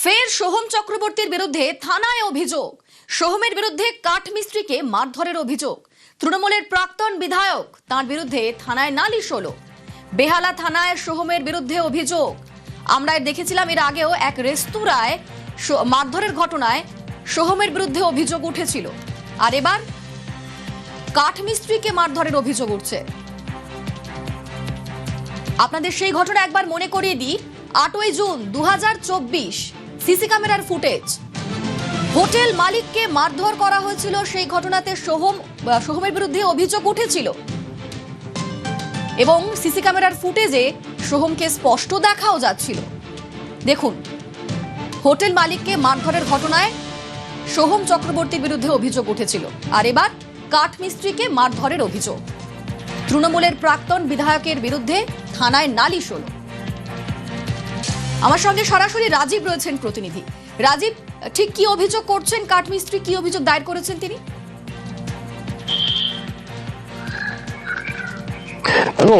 ফের সোহম চক্রবর্তীর বিরুদ্ধে থানায় অভিযোগ। সোহমের বিরুদ্ধে কাঠমিস্ত্রিকে মারধরের অভিযোগ। তৃণমূলের প্রাক্তন বিধায়ক, তার বিরুদ্ধে থানায় নালিশ হলো। বেহালা থানায় সোহমের বিরুদ্ধে অভিযোগ। আমরা দেখেছিলাম এর আগেও এক রেস্তোরাঁয় মারধরের ঘটনায় সোহমের বিরুদ্ধে অভিযোগ উঠেছিল, আর এবার কাঠমিস্ত্রিকে মারধরের অভিযোগ উঠছে। আপনাদের সেই ঘটনা একবার মনে করিয়ে দিই। 8ই জুন 2024 সিসি ক্যামেরার ফুটেজ। হোটেল মালিককে মারধর করা হয়েছিল। সেই ঘটনাতে সোহমের বিরুদ্ধে অভিযোগ উঠেছিল এবং সিসি ক্যামেরার ফুটেজে সোহমকে স্পষ্ট দেখাও যাচ্ছিল। দেখুন, হোটেল মালিককে মারধরের ঘটনায় সোহম চক্রবর্তীর বিরুদ্ধে অভিযোগ উঠেছিল, আর এবার কাঠমিস্ত্রিকে মারধরের অভিযোগ। তৃণমূলের প্রাক্তন বিধায়কের বিরুদ্ধে থানায় নালিশ হলো। আমার সঙ্গে সরাসরি রাজীব রয়েছেন প্রতিনিধি। রাজীব, ঠিক কি অভিযোগ করছেন কাঠমিস্ত্রি, কি অভিযোগ দায়ের করেছেন তিনি?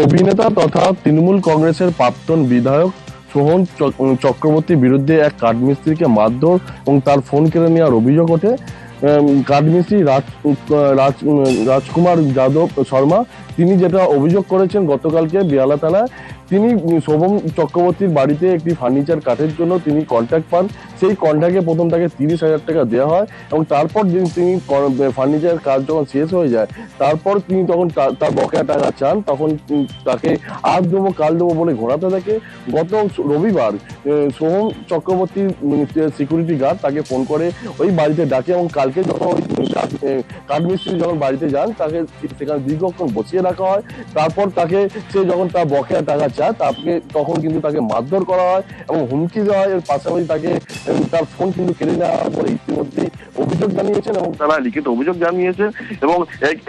অভিনেতা তথা তৃণমূল কংগ্রেসের প্রাক্তন বিধায়ক সোহম চক্রবর্তীর বিরুদ্ধে এক কাঠমিস্ত্রিকে মারধর এবং তার ফোন কেড়ে নেওয়ার অভিযোগ ওঠে। কাঠমিস্ত্রি রাজকুমার যাদব শর্মা তিনি যেটা অভিযোগ করেছেন গতকালকে বেহালা থানায়, তিনি সোহম চক্রবর্তীর বাড়িতে একটি ফার্নিচার কাঠের জন্য তিনি কন্ট্রাক্ট পান। সেই কন্ট্রাক্টে প্রথম তাকে 30,000 টাকা দেওয়া হয় এবং তারপর তিনি ফার্নিচার কাজ যখন শেষ হয়ে যায় তারপর তিনি তখন তার বকেয়া টাকা চান, তখন তাকে আজ দেবো কাল দেবো বলে ঘোরাতে থাকে। গত রবিবার সোহম চক্রবর্তীর সিকিউরিটি গার্ড তাকে ফোন করে ওই বাড়িতে ডাকে এবং কালকে যখন ওই কাঠমিস্ত্রি যখন বাড়িতে যান তাকে সেখানে দীর্ঘক্ষণ বসিয়ে রাখা হয়। তারপর তাকে সে যখন তার বকেয়া টাকা চায় তখন কিন্তু তাকে মারধর করা হয় এবং হুমকি দেওয়া হয়। এর পাশাপাশি তাকে তার ফোন কিন্তু কেড়ে নেওয়া বলে ইতিমধ্যে অভিযোগ জানিয়েছেন এবং তারা লিখিত অভিযোগ জানিয়েছে এবং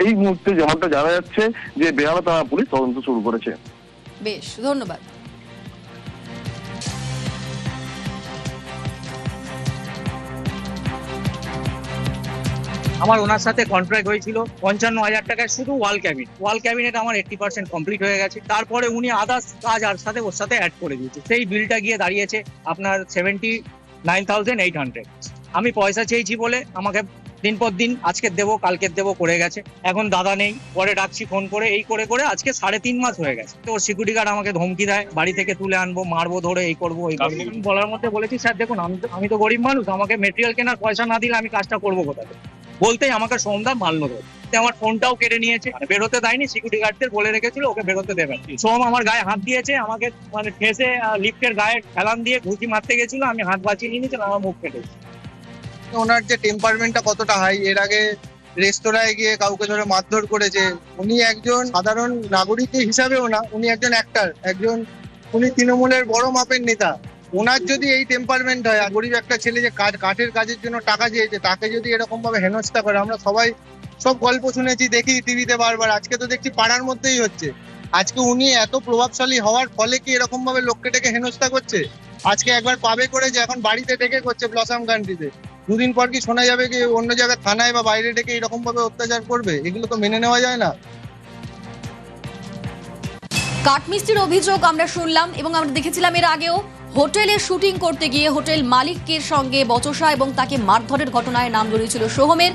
এই মুহূর্তে যেমনটা জানা যাচ্ছে যে বেহালা থানা পুলিশ তদন্ত শুরু করেছে। বেশ, ধন্যবাদ। আমার ওনার সাথে কন্ট্রাক্ট হয়েছিল 55,000 টাকায় শুধু ওয়াল ক্যাবিনেট আমার 80% কমপ্লিট হয়ে গেছে। তারপরে উনি আদার্স কাজ আর সাথে ওর সাথে অ্যাড করে দিয়েছে। সেই বিলটা গিয়ে দাঁড়িয়েছে আপনার 79,800। আমি পয়সা চেয়েছি বলে আমাকে দিন পর দিন আজকে দেবো কালকে দেবো করে গেছে। এখন দাদা নেই, পরে ডাকছি ফোন করে, এই করে করে আজকে 3.5 মাস হয়ে গেছে। তো ওর সিকিউরিটি গার্ড আমাকে ধমকি দেয়, বাড়ি থেকে তুলে আনবো, মারবো, ধরে এই করবো ওই করবো। বলার মধ্যে বলেছি, স্যার দেখুন আমি তো গরিব মানুষ, আমাকে মেটেরিয়াল কেনার পয়সা না দিলে আমি কাজটা করবো কোথা থেকে? বলতেই আমাকে সোমদা মারলো ধরে। আমার ফোনটাও কেড়ে নিয়েছে, বেরোতে দেয়নি। সিকিউরিটি গার্ডদের বলে রেখেছিল ওকে বেরোতে দেবেন। সোম আমার গায়ে হাত দিয়েছে, আমাকে মানে ঠেসে লিফটের গায়ে ফেলান দিয়ে ঘুষি মারতে গেছিল। আমি হাত বাঁচিয়ে নিয়েছি, আমার মুখ কেটেছে। ওনার যে টেম্পারমেন্টটা কতটা হাই, এর আগে রেস্তোরাঁয় গিয়ে কাউকে ধরে মারধর করেছে। উনি একজন সাধারণ নাগরিক হিসাবেও না, উনি একজন অ্যাক্টর, উনি তৃণমূলের বড় মাপের নেতা। ওনার যদি এই টেম্পারমেন্ট হয়, গরিব একটা ছেলে যে কাঠের কাজের জন্য টাকা চেয়েছে, তাকে যদি এরকম ভাবে হেনস্থা করে, আমরা সবাই সব গল্প শুনেছি, দেখি টিভিতে বারবার। আজকে তো দেখছি পাড়ার মধ্যেই হচ্ছে। আজকে উনি এত প্রভাবশালী হওয়ার ফলে কি এরকম ভাবে লোককে ডেকে হেনস্থা করছে? আজকে একবার পাবে করে যে এখন বাড়িতে ডেকে করছে ব্লসম কান্ট্রিতে, দুদিন পর কি শোনা যাবে কি অন্য জায়গায় থানায় বা বাইরে ডেকে এরকম ভাবে অত্যাচার করবে? এগুলো তো মেনে নেওয়া যায় না। কাঠমিস্ত্রির অভিযোগ আমরা শুনলাম এবং আমরা দেখেছিলাম এর আগেও হোটেলে শুটিং করতে গিয়ে হোটেল মালিকের সঙ্গে বচসা এবং তাকে মারধরের ঘটনায় নাম জড়িয়েছিল সোহমের।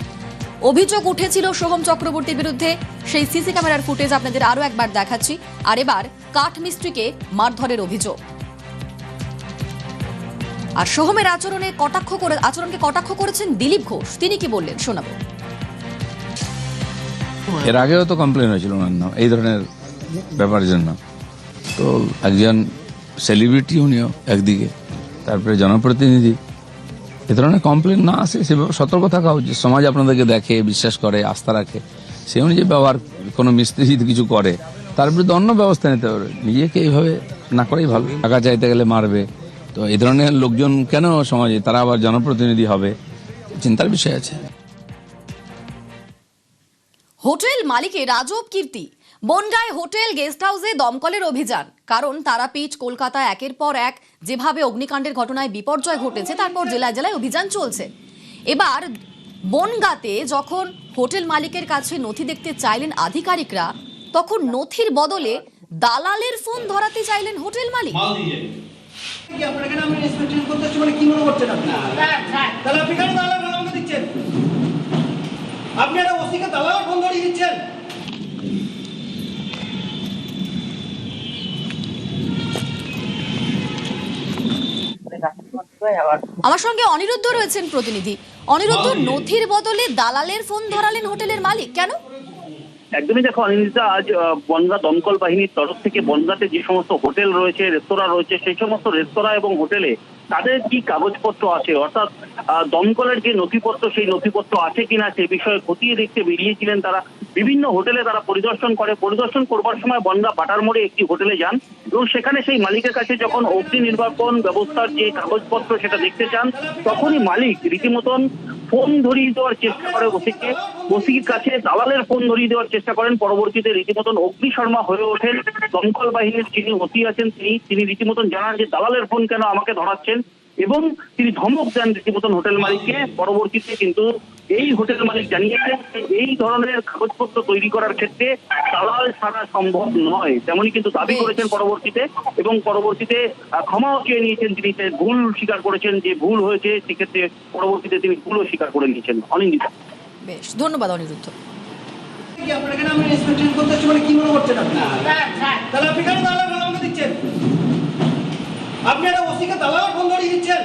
অভিযোগ উঠেছিল সোহম চক্রবর্তীর বিরুদ্ধে। সেই সিসি ক্যামেরার ফুটেজ আপনাদের আরো একবার দেখাচ্ছি। আর এবার কাঠমিস্ত্রিকে মারধরের অভিযোগ। আর সোহমের আচরণকে কটাক্ষ করেছেন দিলীপ ঘোষ। তিনি কি বললেন শোনাবো। এর আগেও তো কমপ্লেন হয়েছিল ওনার নাম এই ধরনের ব্যাপারের জন্য। তো একজন সেলিব্রিটি উনিও একদিকে, তারপরে জনপ্রতিনিধি, এ ধরনের কমপ্লেন না আসে সেভাবে সতর্ক থাকা উচিত। সমাজ আপনাদেরকে দেখে, বিশ্বাস করে, আস্থা রাখে, সে অনুযায়ী ব্যবহার। কোনো মিস্ত্রি যদি কিছু করে তার বিরুদ্ধে অন্য ব্যবস্থা নিতে পারবে। নিজেকে এইভাবে না করেই ভালো। টাকা চাইতে গেলে মারবে, তো এই ধরনের লোকজন কেন সমাজে? তারা আবার জনপ্রতিনিধি হবে, চিন্তার বিষয় আছে। হোটেল মালিকের আজব কীর্তি। বনগাঁয় হোটেল গেস্ট হাউসে দমকলের অভিযান। কারণ তারাপীঠ, কলকাতা একের পর এক যেভাবে অগ্নিকাণ্ডের ঘটনায় বিপর্যয় ঘটেছে, তারপর জেলায় জেলায় অভিযান চলছে। এবার বনগাঁতে যখন হোটেল মালিকের কাছে নথি দেখতে চাইলেন আধিকারিকরা, তখন নথির বদলে দালালের ফোন ধরাতে চাইলেন হোটেল মালিক। আপনাকে আমি ইন্সপেকশন করতে মানে কি মনে করছেন আপনি? তাহলে আপনি কেন দালালের ফোন আমাকে দিচ্ছেন? আপনি একটা ওসিকে দালালের ফোন ধরিয়ে দিচ্ছেন। আমার সঙ্গে অনিরুদ্ধ রয়েছেন প্রতিনিধি। অনিরুদ্ধ, নথির বদলে দালালের ফোন ধরালেন হোটেলের মালিক, কেন? একদমই দেখো অনিন্দিতা, আজ বনগাঁ দমকল বাহিনীর তরফ থেকে বনগাঁতে যে সমস্ত হোটেল রয়েছে, রেস্তোরাঁ রয়েছে, সেই সমস্ত রেস্তোরাঁ এবং হোটেলে তাদের কি কাগজপত্র আছে, অর্থাৎ দমকলের যে নথিপত্র, সেই নথিপত্র আছে কিনা সে বিষয়ে খতিয়ে দেখতে বেরিয়েছিলেন তারা। বিভিন্ন হোটেলে তারা পরিদর্শন করবার সময় বনগাঁ বাটার মোড়ে একটি হোটেলে যান এবং সেখানে সেই মালিকের কাছে যখন অগ্নি নির্বাপন ব্যবস্থার যে কাগজপত্র সেটা দেখতে চান, তখনই মালিক রীতিমতন ফোন ধরিয়ে দেওয়ার চেষ্টা করে ওসির কাছে, দালালের ফোন ধরিয়ে দেওয়ার চেষ্টা করেন। পরবর্তীতে রীতিমতন অগ্নিশর্মা হয়ে ওঠেন দমকল বাহিনীর যিনি ওসি আছেন তিনি রীতিমতন জানান যে দালালের ফোন কেন আমাকে ধরাচ্ছেন, এবং তিনি ধমক দেন রীতিমতন হোটেল মালিককে। পরবর্তীতে কিন্তু এই হোটেল মালিক জানিয়েছেন যে এই ধরনের কাগজপত্র তৈরি করার ক্ষেত্রে দালাল ছাড়া সম্ভব নয়, তেমনই কিন্তু দাবি করেছেন পরবর্তীতে, এবং পরবর্তীতে ক্ষমাও চেয়ে নিয়েছেন। তিনি ভুল স্বীকার করেছেন যে ভুল হয়েছে, সেক্ষেত্রে পরবর্তীতে তিনি ভুলও স্বীকার করে নিয়েছেন। অনিন্দিতা, বেশ, ধন্যবাদ অনিরুদ্ধ। কি আপনার এখানে আমি ইন্সপেকশন করতে আসছি মানে কি মনে করছেন আপনি? তাহলে আপনি কেন দালালের ফোন আমাকে দিচ্ছেন? আপনি একটা ওসিকে দালালের ফোন ধরিয়ে দিচ্ছেন।